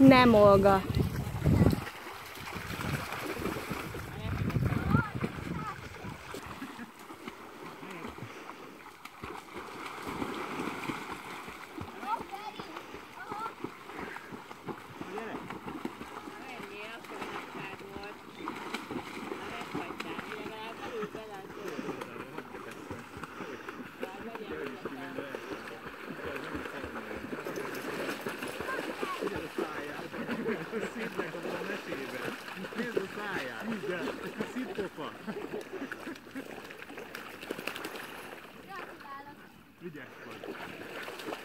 Nem, Olga. Ügyes vagy.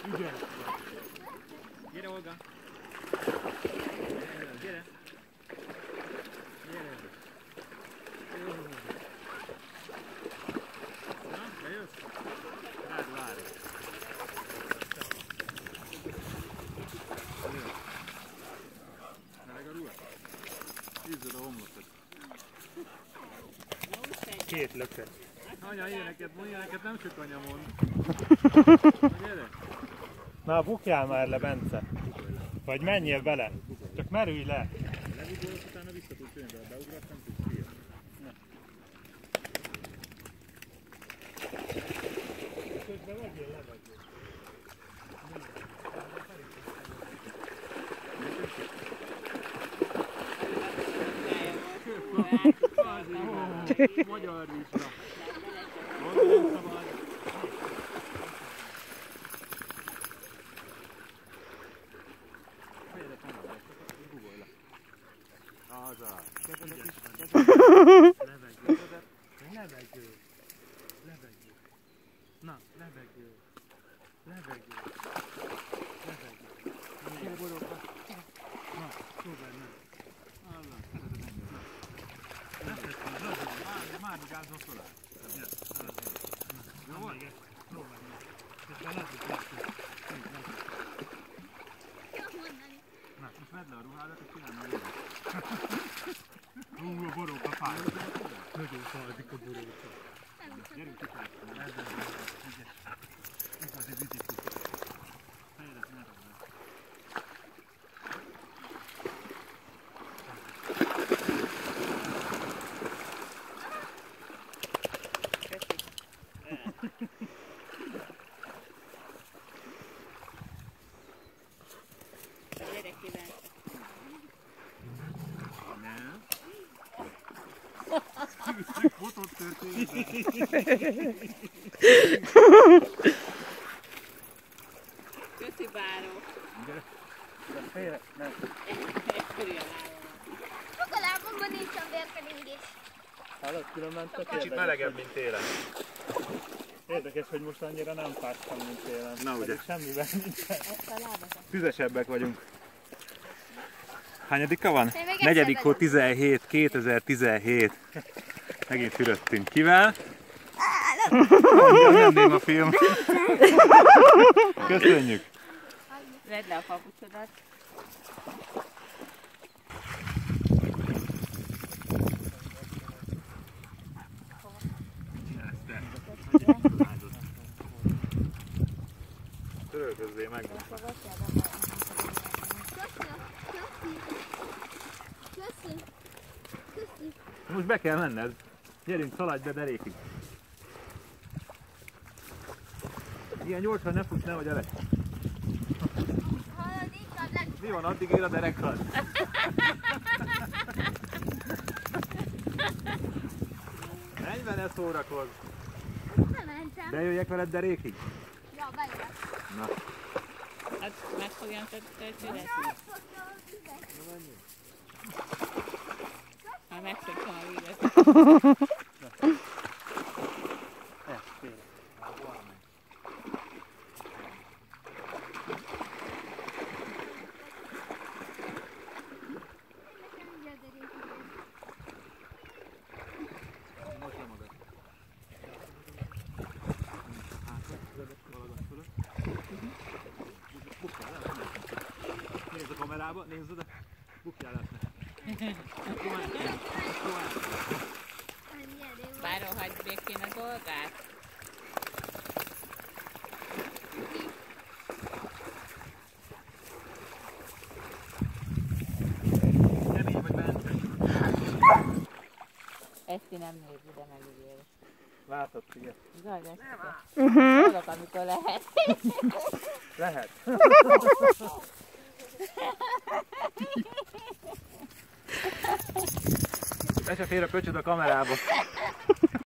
Ügyes vagy. Gyere, Olga. Gyere. Gyere. Jó. Na, bejössz? Rád várj. Meleg a ruha? Hűzöd a homlokot. Két löket. Anya, ilyeneket nem sok anya mond. Gyere! Na, bukjál már le, Bence. Vagy menjél bele. Csak merülj le. Legugolok, utána vissza tudsz jönni, de ha beugrasz, nem tudsz kijönni. Közben vegyél levegőt. Magyar vizsga. Levegő. Na, levegő. Gyere, borokba. Na, próbálj meg. Már gázol föl. Jó volt? Próbálj meg. Közben lezzük. Na, most vedd le a ruhádat, és csinálj meg jövő. A boróka fáj. Nagyon fájdik a boróka. Gyerünk kifejt. Igazi vigyik. Fejlesz, ne ragd. Fotót történt. Köszi, báró. Gyere. Félre, nem. A lábamban nincs a vérkeringés. Hallod, különben tök Kicsit érdekes. melegebb, mint télen. Érdekes, hogy most annyira nem fáztam, mint télen. Na, ugye. Pedig semmivel nincsen. Tüzesebbek vagyunk. Hányadika van? Te még Negyedik hó egyszer 17, 2017. Megint fürödtünk. Kivel? Nem a film. Köszönjük. Vedd le a papucsodat. Törölközzél meg. Köszi. Most be kell menned. Gyerünk, szaladj be derékig. Ilyen gyorsan ne fuss, nehogy elek. Hallod, inkább lesz. Mi van, addig ér a derekad? Menj vele, szórakozz. Bementem. Bejöjjek veled derékig? Ja, bejövök. Na. Hát megfogjam tőle. Ha megszoktam a vízet. Nézd a kamerába, nézd oda. Bukjál át ne. Báró, hagyd békén a dolgát. Eszti nem néz ide, megígér. Látod, figyelj. Zaj, Esztike. Uh-huh. Tudok, amikor lehet. Lehet. Be se fér a pöcsöd a kamerába.